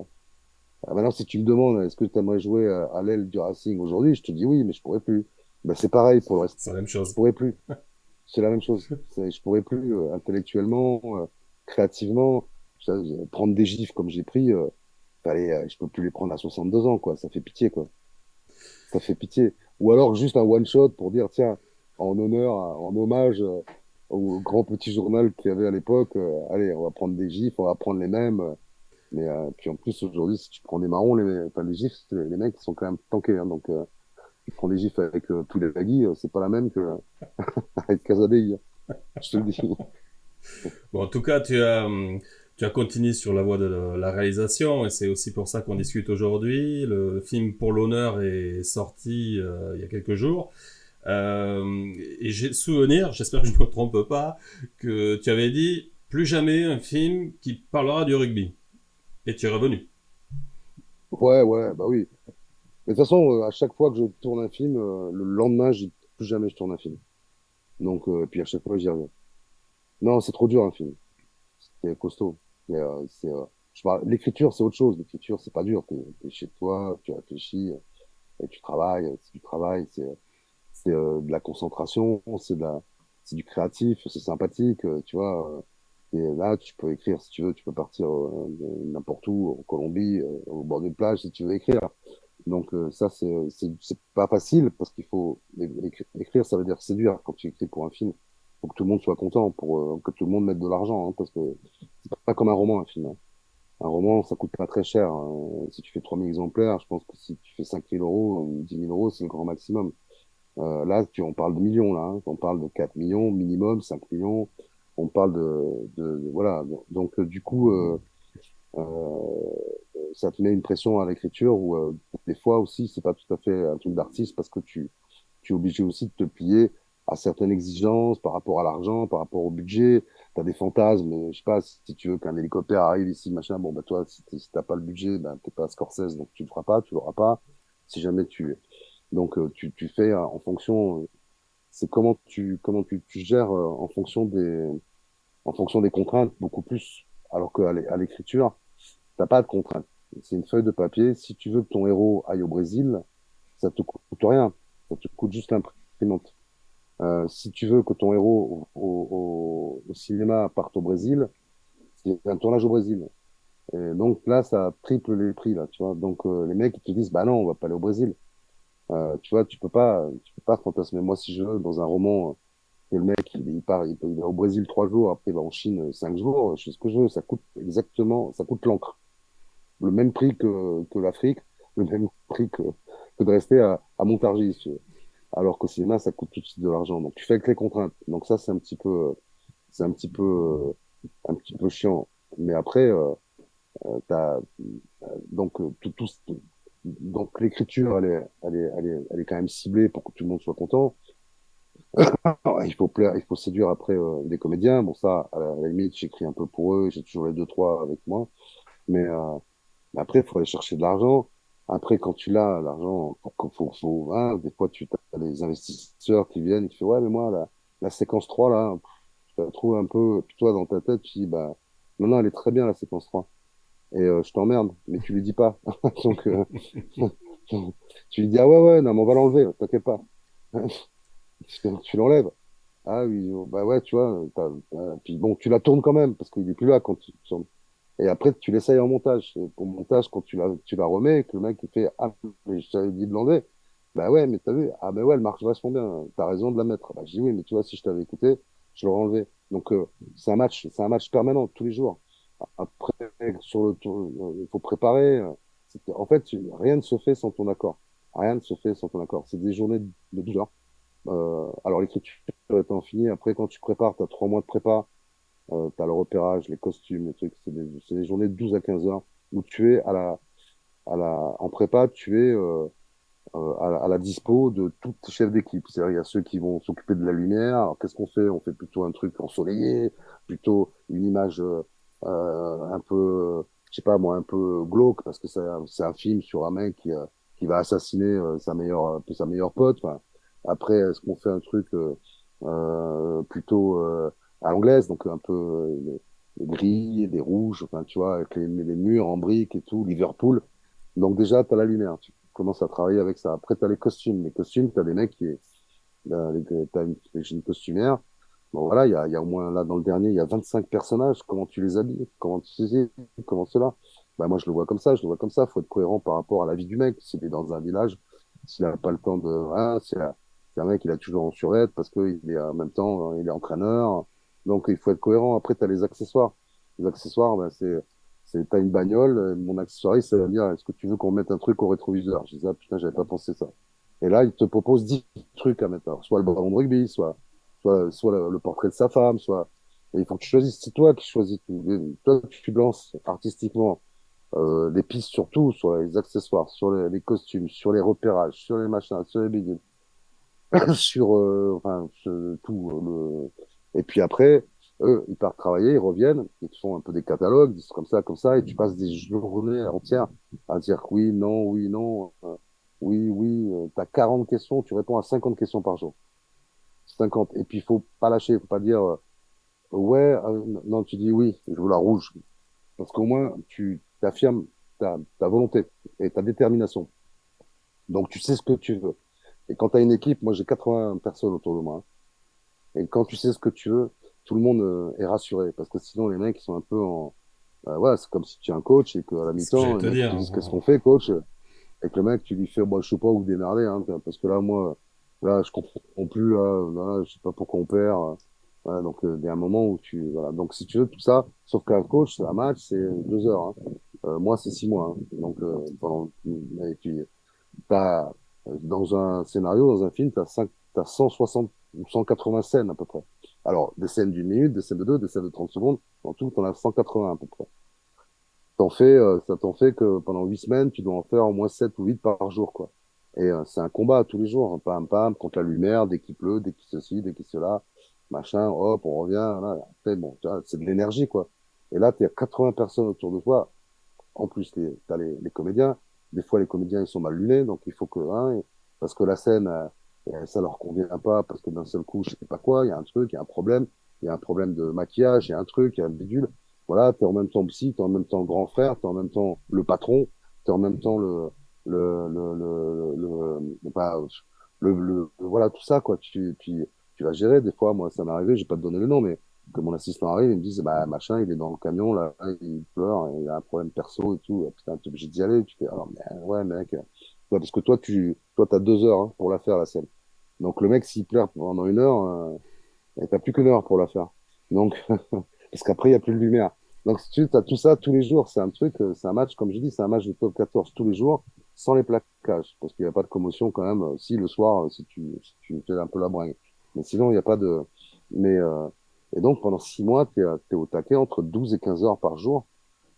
Maintenant, si tu me demandes, est-ce que tu aimerais jouer à l'aile du Racing aujourd'hui, je te dis oui, mais je pourrais plus. Ben, c'est pareil pour le reste. C'est la même Je chose. pourrais plus. C'est la même chose. Je pourrais plus intellectuellement, créativement, prendre des gifs comme j'ai pris. Je peux plus les prendre à 62 ans, quoi. Ça fait pitié, quoi. Ça fait pitié. Ou alors juste un one shot pour dire, tiens, en honneur, en hommage au grand petit journal qu'il y avait à l'époque. Allez, on va prendre des gifs, on va prendre les mêmes. Mais puis en plus aujourd'hui, si tu prends des marrons, enfin les gifs, les mecs ils sont quand même tankés. Hein, donc tu prends des gifs avec Poulet c'est pas la même que avec Casadei. Je te le dis. Bon, en tout cas, tu as continué sur la voie de la réalisation et c'est aussi pour ça qu'on discute aujourd'hui. Le film Pour l'honneur est sorti il y a quelques jours. Et j'ai souvenir, j'espère que je ne me trompe pas, que tu avais dit plus jamais un film qui parlera du rugby. Et tu es revenu. Ouais, ouais, bah oui. Mais de toute façon, à chaque fois que je tourne un film, le lendemain, je dis plus jamais je tourne un film. Donc, puis à chaque fois, j'y reviens. Non, c'est trop dur un film. C'est costaud. L'écriture, c'est autre chose. L'écriture, c'est pas dur. T'es chez toi, tu réfléchis et tu travailles. C'est du travail, c'est de la concentration, c'est du créatif, c'est sympathique. Tu vois. Et là, tu peux écrire si tu veux. Tu peux partir n'importe où, en Colombie, au bord d'une plage, si tu veux écrire. Donc ça, c'est pas facile parce qu'il faut écrire, ça veut dire séduire quand tu écris pour un film. Faut que tout le monde soit content, pour que tout le monde mette de l'argent, hein, parce que c'est pas comme un roman, un film. Hein. Un roman, ça coûte pas très cher. Hein. Si tu fais 3000 exemplaires, je pense que si tu fais 5000 euros, 10 000 euros, c'est le grand maximum. Là, on parle de millions, là. Hein. On parle de 4 millions minimum, 5 millions. On parle voilà. Donc, du coup, euh, ça te met une pression à l'écriture où des fois aussi c'est pas tout à fait un truc d'artiste parce que tu es obligé aussi de te plier à certaines exigences par rapport à l'argent, par rapport au budget. Tu as des fantasmes, je sais pas, si tu veux qu'un hélicoptère arrive ici, machin, bon bah toi si t'as pas le budget, ben t'es pas Scorsese donc tu le feras pas, tu l'auras pas. Si jamais tu fais en fonction c'est comment tu gères en fonction des contraintes beaucoup plus alors à l'écriture t'as pas de contrainte. C'est une feuille de papier. Si tu veux que ton héros aille au Brésil, ça te coûte rien. Ça te coûte juste l'imprimante. Si tu veux que ton héros au cinéma parte au Brésil, c'est un tournage au Brésil. Et donc là, ça triple les prix là, tu vois. Donc les mecs ils te disent bah non, on va pas aller au Brésil. Tu vois, tu peux pas fantasmer. Moi, si je veux dans un roman que le mec il va au Brésil 3 jours, après il va en Chine 5 jours, je fais ce que je veux. Ça coûte exactement, ça coûte l'encre le même prix que l'Afrique, le même prix que de rester à Montargis. Si tu veux. Alors qu'au cinéma, ça coûte tout de suite de l'argent. Donc tu fais avec les contraintes. Donc ça, c'est un petit peu chiant. Mais après, t'as, donc donc l'écriture, elle est quand même ciblée pour que tout le monde soit content. Alors, il faut plaire, il faut séduire après les comédiens. Bon ça, à la limite, j'écris un peu pour eux. J'ai toujours les deux trois avec moi. Mais mais après, il faut aller chercher de l'argent. Après, quand tu l'as, l'argent, hein, des fois, tu as des investisseurs qui viennent et qui font, ouais, mais moi, la séquence 3 là, je la trouve un peu, et puis toi, dans ta tête, tu dis, bah, non, non, elle est très bien, la séquence 3. Et je t'emmerde, mais tu lui dis pas. Donc, tu lui dis, ah ouais, ouais, non, mais on va l'enlever, t'inquiète pas. Tu l'enlèves. Ah oui, bah ouais, tu vois, puis bon, tu la tournes quand même, parce qu'il est plus là quand tu tournes. Et après, tu l'essayes en montage. Et pour le montage, quand tu la remets, et que le mec il fait ah, mais je t'avais dit de l'enlever. Bah ouais, mais t'as vu, ah bah ouais, elle marche vachement bien. T'as raison de la mettre. Bah, je dis oui, mais tu vois, si je t'avais écouté, je l'aurais enlevé. Donc, c'est un match permanent, tous les jours. Après, sur le tour, il faut préparer. En fait, rien ne se fait sans ton accord. Rien ne se fait sans ton accord. C'est des journées de 12 heures. Alors, l'écriture étant finie, après, quand tu prépares, tu as 3 mois de prépa. t'as le repérage, les costumes, les trucs. C'est des journées de 12 à 15 heures où tu es en prépa, tu es à la dispo de tous tes chefs d'équipe. C'est-à-dire, il y a ceux qui vont s'occuper de la lumière. Alors, qu'est-ce qu'on fait? On fait plutôt un truc ensoleillé, plutôt une image un peu, je sais pas moi, un peu glauque, parce que c'est un film sur un mec qui va assassiner sa meilleure pote. Enfin, après, est-ce qu'on fait un truc plutôt à l'anglaise, donc un peu des gris, des rouges, enfin, tu vois, avec les murs en briques et tout, Liverpool. Donc déjà, tu as la lumière, tu commences à travailler avec ça. Après, tu as les costumes. Les costumes, tu as des mecs t'as une costumière. Bon, voilà, il y a au moins, là, dans le dernier, il y a 25 personnages. Comment tu les habilles? Comment tu sais? Comment cela? Bah, moi, je le vois comme ça, je le vois comme ça. Faut être cohérent par rapport à la vie du mec. S'il est dans un village, s'il a pas le temps de, hein, c'est un mec, il a toujours en surette parce qu'il est en même temps, il est entraîneur. Donc, il faut être cohérent. Après, tu as les accessoires. Les accessoires, ben, t'as une bagnole, mon accessoire, ça va dire, est-ce que tu veux qu'on mette un truc au rétroviseur? Je dis, ah, putain, j'avais pas pensé ça. Et là, il te propose 10 trucs à mettre. Alors, soit le ballon de rugby, soit le portrait de sa femme, soit. Et il faut que tu choisisses. C'est toi qui choisis tout. Toi, tu lances artistiquement des pistes sur tout, sur les accessoires, sur les costumes, sur les repérages, sur les machins, sur les bidules, sur enfin, tout. Et puis après, eux, ils partent travailler, ils reviennent, ils te font un peu des catalogues, des trucs comme ça, et tu passes des journées entières à dire oui, non, oui, oui. T'as 40 questions, tu réponds à 50 questions par jour. 50. Et puis, il faut pas lâcher, il faut pas dire ouais, non, tu dis oui, je veux la rouge. Parce qu'au moins, tu affirmes ta volonté et ta détermination. Donc, tu sais ce que tu veux. Et quand tu as une équipe, moi j'ai 80 personnes autour de moi, hein. Et quand tu sais ce que tu veux, tout le monde est rassuré. Parce que sinon, les mecs, ils sont un peu en. Voilà, c'est comme si tu es un coach et qu'à la C'est ce que j'allais mi-temps, les te mecs ils dire. te disent qu'est-ce qu'on fait, coach? Et que le mec, tu lui fais, bon, je sais pas où vous démerder, hein, parce que là, moi, là, je comprends plus, là, je sais pas pourquoi on perd. Voilà, donc, il y a un moment où voilà. Donc, si tu veux, tout ça, sauf qu'un coach, un match, c'est 2 heures, hein. Moi, c'est 6 mois, hein. Donc, et puis, dans un scénario, dans un film, t'as 160 ou 180 scènes, à peu près. Alors, des scènes d'une minute, des scènes de deux, des scènes de 30 secondes. En tout, t'en as 180, à peu près. Ça t'en fait que pendant 8 semaines, tu dois en faire au moins 7 ou 8 par jour, quoi. Et c'est un combat tous les jours, hein, pam, pam, contre la lumière, dès qu'il pleut, dès qu'il ceci, dès qu'il cela, machin, hop, on revient, là. Après, bon, tu vois, c'est de l'énergie, quoi. Et là, tu as 80 personnes autour de toi. En plus, t'as les comédiens. Des fois, les comédiens, ils sont mal lunés, donc il faut que, hein, parce que la scène, ça leur convient pas, parce que d'un seul coup, je sais pas quoi, il y a un truc, il y a un problème, il y a un problème de maquillage, il y a un truc, il y a un bidule. Voilà, t'es en même temps psy, t'es en même temps le grand frère, t'es en même temps le patron, t'es en même temps bah, voilà, tout ça, quoi. Puis, tu vas gérer. Des fois, moi, ça m'est arrivé, je vais pas te donner le nom, mais que mon assistant arrive, il me dit, bah, machin, il est dans le camion, là, il pleure, il a un problème perso et tout. Ah, putain, t'es obligé d'y aller. Tu fais, alors, mais, ouais, mec. Ouais, parce que t'as 2 heures, hein, pour la faire, la scène. Donc, le mec, s'il pleure pendant 1 heure, t'as plus qu'une heure pour la faire. Donc, parce qu'après, il n'y a plus de lumière. Donc, si tu as tout ça tous les jours, c'est un truc, c'est un match, comme je dis, c'est un match de top 14 tous les jours, sans les plaquages. Parce qu'il n'y a pas de commotion quand même, si le soir, si tu fais un peu la bringue. Mais sinon, il n'y a pas de. Mais, et donc, pendant 6 mois, t'es au taquet entre 12 et 15 heures par jour,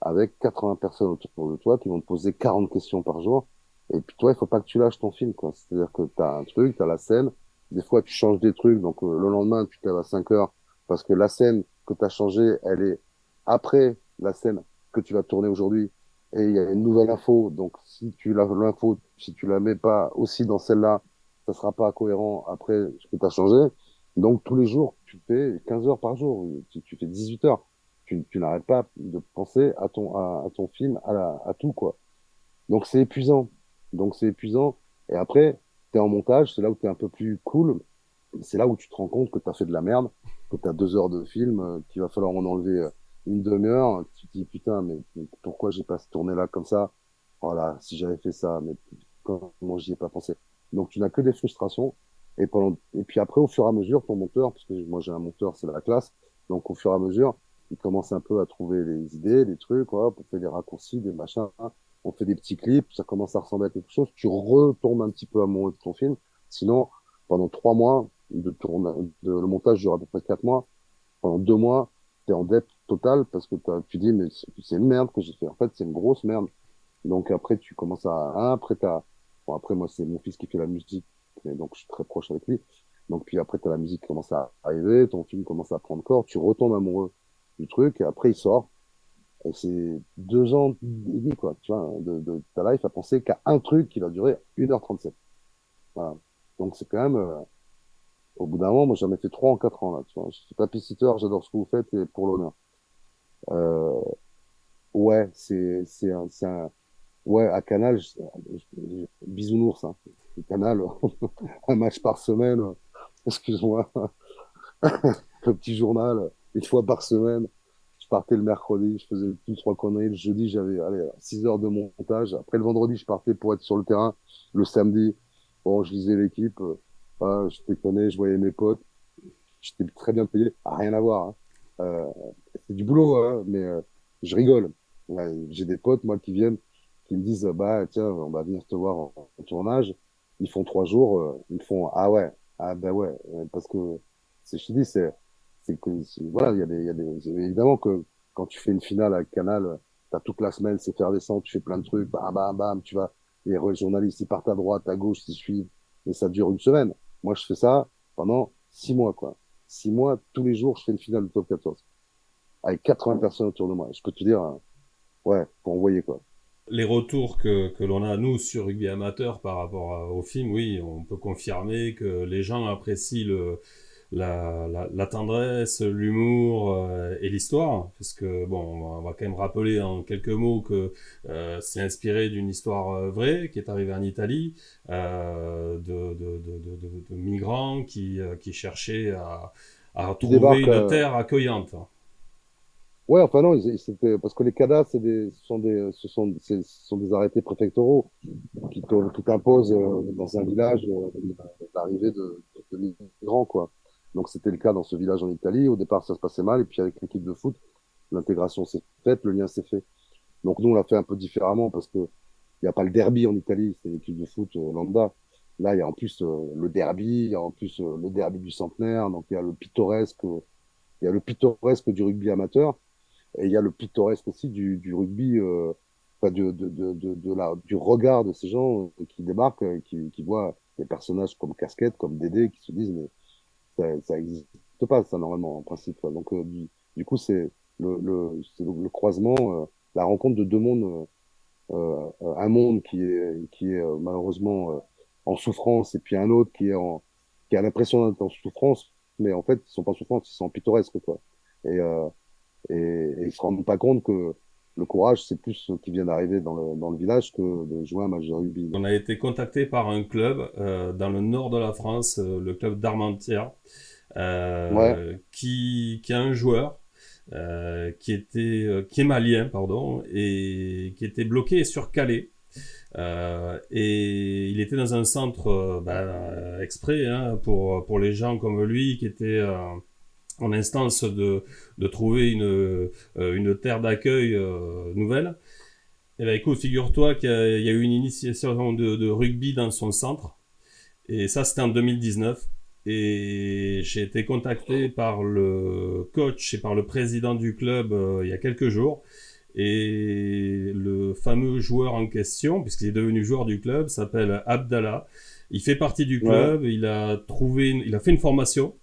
avec 80 personnes autour de toi qui vont te poser 40 questions par jour. Et puis, toi, il faut pas que tu lâches ton film, quoi. C'est-à-dire que tu as un truc, tu as la scène. Des fois, tu changes des trucs. Donc, le lendemain, tu te lèves à 5 heures parce que la scène que tu as changée, elle est après la scène que tu vas tourner aujourd'hui. Et il y a une nouvelle info. Donc, si tu l'info, si tu la mets pas aussi dans celle-là, ça sera pas cohérent après ce que tu as changé. Donc, tous les jours, tu fais 15 heures par jour. Tu fais 18 heures. Tu n'arrêtes pas de penser à ton film, à tout, quoi. Donc, c'est épuisant. Donc, c'est épuisant. Et après, tu es en montage, c'est là où tu es un peu plus cool. C'est là où tu te rends compte que tu as fait de la merde, que tu as 2 heures de film, qu'il va falloir en enlever une demi-heure. Tu te dis, putain, mais pourquoi j'ai pas tourné là comme ça? Voilà, si j'avais fait ça, mais comment j'y ai pas pensé? Donc, tu n'as que des frustrations. Et puis après, au fur et à mesure, ton monteur, parce que moi j'ai un monteur, c'est la classe, donc au fur et à mesure, il commence un peu à trouver des idées, des trucs, voilà, pour faire des raccourcis, des machins. On fait des petits clips, ça commence à ressembler à quelque chose. Tu retournes un petit peu à mon ton film. Sinon, pendant 3 mois, le montage dure à peu près 4 mois. Pendant 2 mois, t'es en dette totale parce que tu dis, mais c'est une merde que j'ai fait. En fait, c'est une grosse merde. Donc après, tu commences après, bon, après, moi, c'est mon fils qui fait la musique, et donc je suis très proche avec lui. Donc puis après, t'as la musique qui commence à arriver, ton film commence à prendre corps, tu retombes amoureux du truc, et après, il sort. Et c'est 2 ans et demi, quoi, tu vois, de ta life à penser qu'à un truc qui va durer 1h37. Voilà. Donc c'est quand même, au bout d'un moment, moi, j'en ai fait 3 en 4 ans, là, tu vois. Je suis babysitter, j'adore ce que vous faites, et pour l'honneur. Euh, ouais, ouais, à Canal, bisounours, hein. Le Canal, un match par semaine, excuse-moi, le petit journal, une fois par semaine. Je partais le mercredi, je faisais 2, 3 conneries. Le jeudi, j'avais, allez, 6 heures de montage. Après, le vendredi, je partais pour être sur le terrain. Le samedi, bon, je lisais l'équipe, voilà, je déconnais, je voyais mes potes. J'étais très bien payé. Ah, rien à voir, hein. C'est du boulot, hein, mais je rigole. Ouais, j'ai des potes, moi, qui viennent, qui me disent, bah, tiens, on va venir te voir en tournage. Ils font 3 jours, ils me font, ah ouais, ah bah ouais, parce que, je te dis, c'est que, voilà, évidemment que quand tu fais une finale à Canal, t'as toute la semaine, c'est faire descendre, tu fais plein de trucs, bam, bam, bam, tu vas, les journalistes, ils partent à droite, à gauche, ils suivent, et ça dure une semaine. Moi, je fais ça pendant 6 mois, quoi. 6 mois, tous les jours, je fais une finale de top 14 avec 80 personnes autour de moi. Je peux te dire, ouais, pour envoyer quoi. Les retours que l'on a, nous, sur Rugby Amateur par rapport au film, oui, on peut confirmer que les gens apprécient la tendresse, l'humour et l'histoire. Parce que, bon, on va quand même rappeler en quelques mots que c'est inspiré d'une histoire vraie qui est arrivée en Italie, de migrants qui cherchaient à Qui trouver débarquent. une terre accueillante. Ouais, enfin non, c'était parce que les CADA, ce sont des arrêtés préfectoraux qui t'imposent dans un village l'arrivée de migrants, quoi. Donc c'était le cas dans ce village en Italie. Au départ, ça se passait mal, et puis avec l'équipe de foot, l'intégration s'est faite, le lien s'est fait. Donc nous, on l'a fait un peu différemment parce que il n'y a pas le derby en Italie, c'est une équipe de foot lambda. Là, il y a en plus le derby, il y a en plus le derby du centenaire, donc il y a le pittoresque du rugby amateur, et il y a le pittoresque aussi du rugby, enfin, du regard de ces gens qui débarquent, qui voient des personnages comme Casquette, comme Dédé, qui se disent, mais ça existe pas, ça, normalement, en principe, quoi. Donc, du coup, c'est le croisement, la rencontre de deux mondes, un monde qui est malheureusement en souffrance, et puis un autre qui a l'impression d'être en souffrance, mais en fait, ils sont pas en souffrance, ils sont en pittoresque, quoi. Et, euh, et ils se rendent pas compte que le courage, c'est plus ce qui vient d'arriver dans le village que de jouer un match de rugby. On a été contacté par un club dans le nord de la France, le club d'Armentières, Ouais, qui a un joueur qui est malien, pardon, et qui était bloqué sur Calais. Et il était dans un centre exprès hein, pour les gens comme lui qui étaient en instance de trouver une terre d'accueil nouvelle. Et ben écoute, figure-toi qu'il y a eu une initiation de rugby dans son centre. Et ça, c'était en 2019. Et j'ai été contacté par le coach et par le président du club il y a quelques jours. Et le fameux joueur en question, puisqu'il est devenu joueur du club, s'appelle Abdallah. Il fait partie du ouais. club. Il a fait une formation.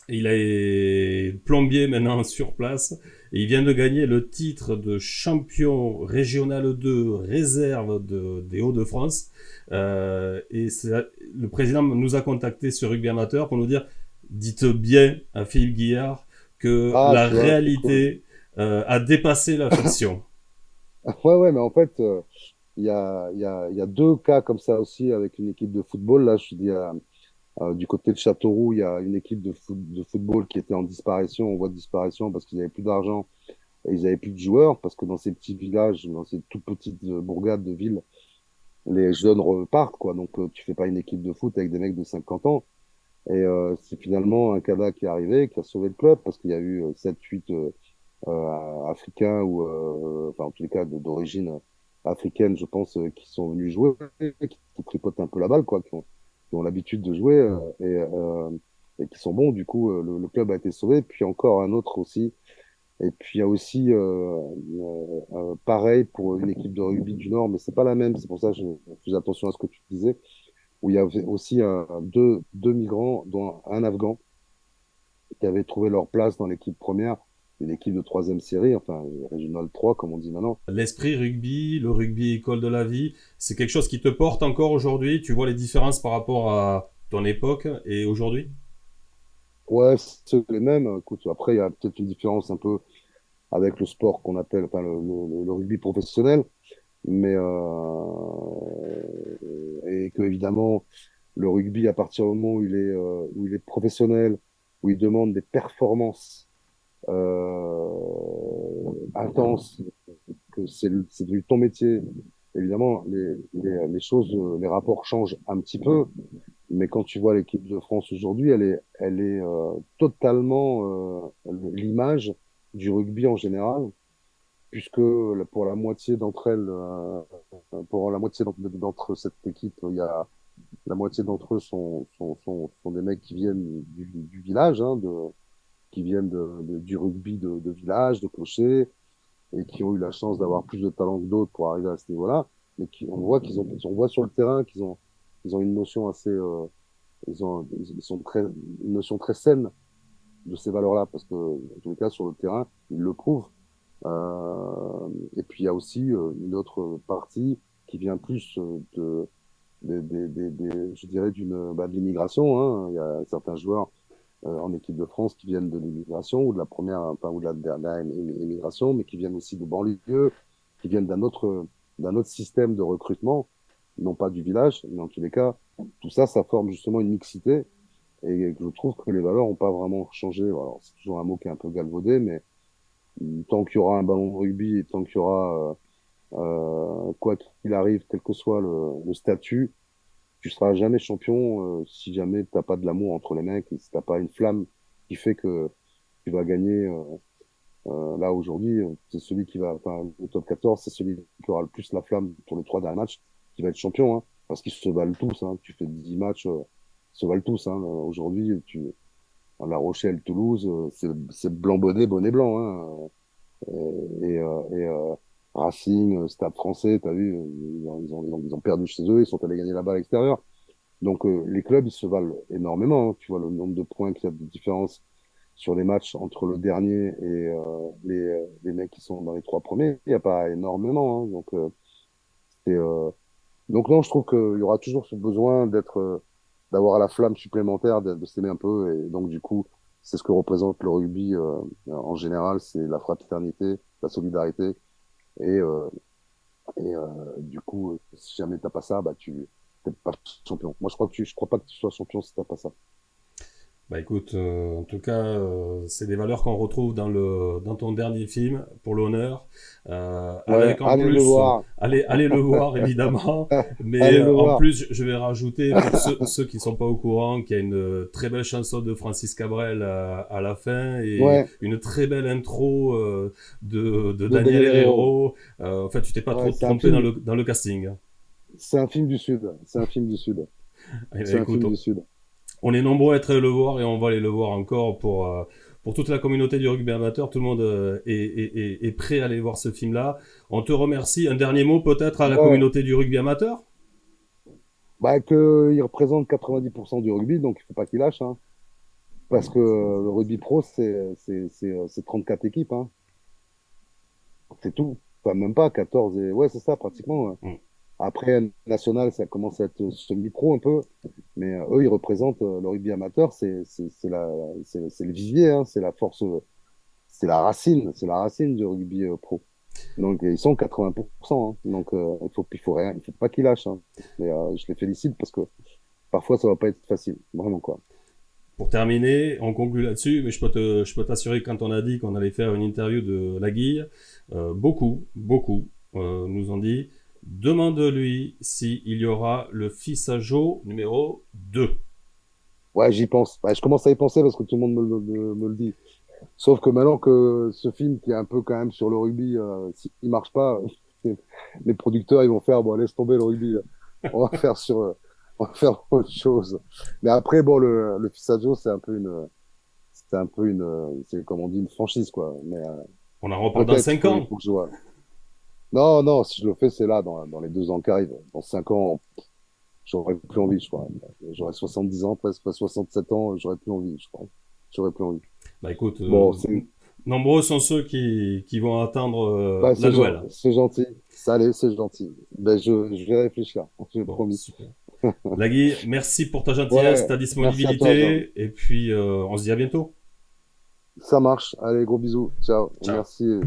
Il est plombier maintenant sur place et il vient de gagner le titre de champion régional 2 réserve des Hauts-de-France. Le président nous a contacté sur Rugby Amateur pour nous dire dites bien à Philippe Guillard que Ah, la tu vois, c'est cool. réalité a dépassé la fiction. Ouais, ouais, mais en fait, il y a 2 cas comme ça aussi avec une équipe de football. Là, je dis, du côté de Châteauroux, il y a une équipe de football qui était en disparition, en voie de disparition parce qu'ils n'avaient plus d'argent et ils n'avaient plus de joueurs parce que dans ces petits villages, dans ces toutes petites bourgades de villes, les jeunes repartent, quoi. Donc, tu fais pas une équipe de foot avec des mecs de 50 ans. Et c'est finalement un Kada qui est arrivé, qui a sauvé le club parce qu'il y a eu 7-8 Africains enfin en tous les cas d'origine africaine, je pense, qui sont venus jouer, qui tripotent un peu la balle, quoi, qui ont l'habitude de jouer et qui sont bons. Du coup, le club a été sauvé. Puis encore un autre aussi. Et puis il y a aussi pareil pour une équipe de rugby du Nord, mais c'est pas la même. C'est pour ça que je faisais attention à ce que tu disais, où il y avait aussi deux migrants, dont un Afghan, qui avaient trouvé leur place dans l'équipe première, une équipe de troisième série, enfin Régional 3 comme on dit maintenant. L'esprit rugby, le rugby école de la vie, c'est quelque chose qui te porte encore aujourd'hui. Tu vois les différences par rapport à ton époque et aujourd'hui? Ouais, c'est les mêmes. Écoute, après il y a peut-être une différence un peu avec le sport qu'on appelle, enfin le rugby professionnel, mais et que évidemment le rugby à partir du moment où il est professionnel, où il demande des performances intenses, que c'est devenu ton métier. Évidemment, les choses, les rapports changent un petit peu, mais quand tu vois l'équipe de France aujourd'hui, elle est totalement l'image du rugby en général, puisque pour la moitié d'entre elles, pour la moitié d'entre cette équipe, il y a la moitié d'entre eux sont des mecs qui viennent du village, hein, qui viennent du rugby de village, de clocher, et qui ont eu la chance d'avoir plus de talent que d'autres pour arriver à ce niveau-là, mais on voit on voit sur le terrain qu'ils ont une notion assez, ils sont très, une notion très saine de ces valeurs-là, parce que, en tous les cas, sur le terrain, ils le prouvent. Et puis, il y a aussi une autre partie qui vient plus je dirais, de l'immigration, hein. Il y a certains joueurs en équipe de France qui viennent de l'immigration ou de la première, enfin, ou de la dernière immigration, mais qui viennent aussi de banlieue, qui viennent d'un autre système de recrutement, non pas du village, mais en tous les cas, tout ça, ça forme justement une mixité et je trouve que les valeurs n'ont pas vraiment changé. Alors, c'est toujours un mot qui est un peu galvaudé, mais tant qu'il y aura un ballon de rugby et tant qu'il y aura, quoi qu'il arrive, quel que soit le statut, tu seras jamais champion si jamais t'as pas de l'amour entre les mecs et si t'as pas une flamme qui fait que tu vas gagner. Là aujourd'hui, c'est celui qui va, enfin le top 14, c'est celui qui aura le plus la flamme pour les trois derniers matchs qui va être champion, hein, parce qu'ils se valent tous. Hein. Tu fais 10 matchs, ils se valent tous. Hein. Aujourd'hui, La Rochelle, Toulouse, c'est blanc bonnet, bonnet blanc. Hein. Et Racing, Stade Français, t'as vu, ils ont perdu chez eux, ils sont allés gagner là-bas à l'extérieur. Donc les clubs, ils se valent énormément. Hein. Tu vois le nombre de points qu'il y a de différence sur les matchs entre le dernier et les mecs qui sont dans les trois premiers. Il n'y a pas énormément. Hein. C'est, euh, donc non, je trouve qu'il y aura toujours ce besoin d'avoir la flamme supplémentaire, de s'aimer un peu. Et donc du coup, c'est ce que représente le rugby en général, c'est la fraternité, la solidarité. Et, euh, du coup, si jamais t'as pas ça, bah tu t'es pas champion. Moi, je crois pas que tu sois champion si t'as pas ça. Bah écoute, en tout cas, c'est des valeurs qu'on retrouve dans ton dernier film, pour l'honneur, Ouais, avec en allez le plus, voir. allez le voir évidemment, mais Allez le en voir. plus, je vais rajouter pour ceux qui sont pas au courant qu'il y a une très belle chanson de Francis Cabrel à la fin et Ouais, une très belle intro de de Daniel Daniel Herrero. Herrero. En fait, tu t'es pas trop Ouais, trompé dans le casting. c'est un film du Sud. C'est un film du Sud. Eh bien, C'est un écoute, film du Sud. on est nombreux à être allés le voir et on va aller le voir encore pour toute la communauté du rugby amateur. Tout le monde est prêt à aller voir ce film-là. On te remercie. Un dernier mot peut-être à la Ouais, communauté du rugby amateur. bah que il représente 90% du rugby, donc il faut pas qu'il lâche, hein. Parce que le rugby pro, c'est 34 équipes, hein. C'est tout. Enfin, même pas 14 et ouais, c'est ça pratiquement. Ouais. Mm. Après, national, ça commence à être semi-pro un peu, mais eux, ils représentent le rugby amateur, c'est le vivier, hein, c'est la force, c'est la racine du rugby pro. Donc, ils sont 80%. Hein. Donc, il faut rien, il faut pas qu'ils lâchent. Hein. Mais je les félicite parce que parfois, ça va pas être facile, vraiment quoi. Pour terminer, on conclut là-dessus, mais je peux t'assurer que quand on a dit qu'on allait faire une interview de la Guille, beaucoup nous ont dit demande-lui s'il y aura le fils à Joe numéro 2. Ouais, j'y pense. Ouais, je commence à y penser parce que tout le monde me le dit. Sauf que maintenant que ce film qui est un peu quand même sur le rugby, s'il marche pas, les producteurs ils vont faire bon laisse tomber le rugby, là. On va faire on va faire autre chose. Mais après bon le Fils à Joe c'est un peu c'était un peu c'est comme on dit, une franchise, quoi. Mais On en reparle dans peut-être 5 il ans. faut que je vois. Non, non, si je le fais, c'est là, dans les 2 ans qui arrivent. Dans 5 ans, j'aurais plus envie, je crois. J'aurais 70 ans, presque 67 ans, j'aurais plus envie, je crois. J'aurais plus envie. Bah écoute, Bon, c'est nombreux sont ceux qui vont attendre bah, la nouvelle. c'est gentil. Ça allait, c'est gentil. Ben, je vais réfléchir, j'ai Bon, promis. super. Lagui, merci pour ta gentillesse, Ouais, ta merci à toi, Jean. disponibilité, et puis on se dit à bientôt. Ça marche. Allez, gros bisous. Ciao. Ciao. Merci.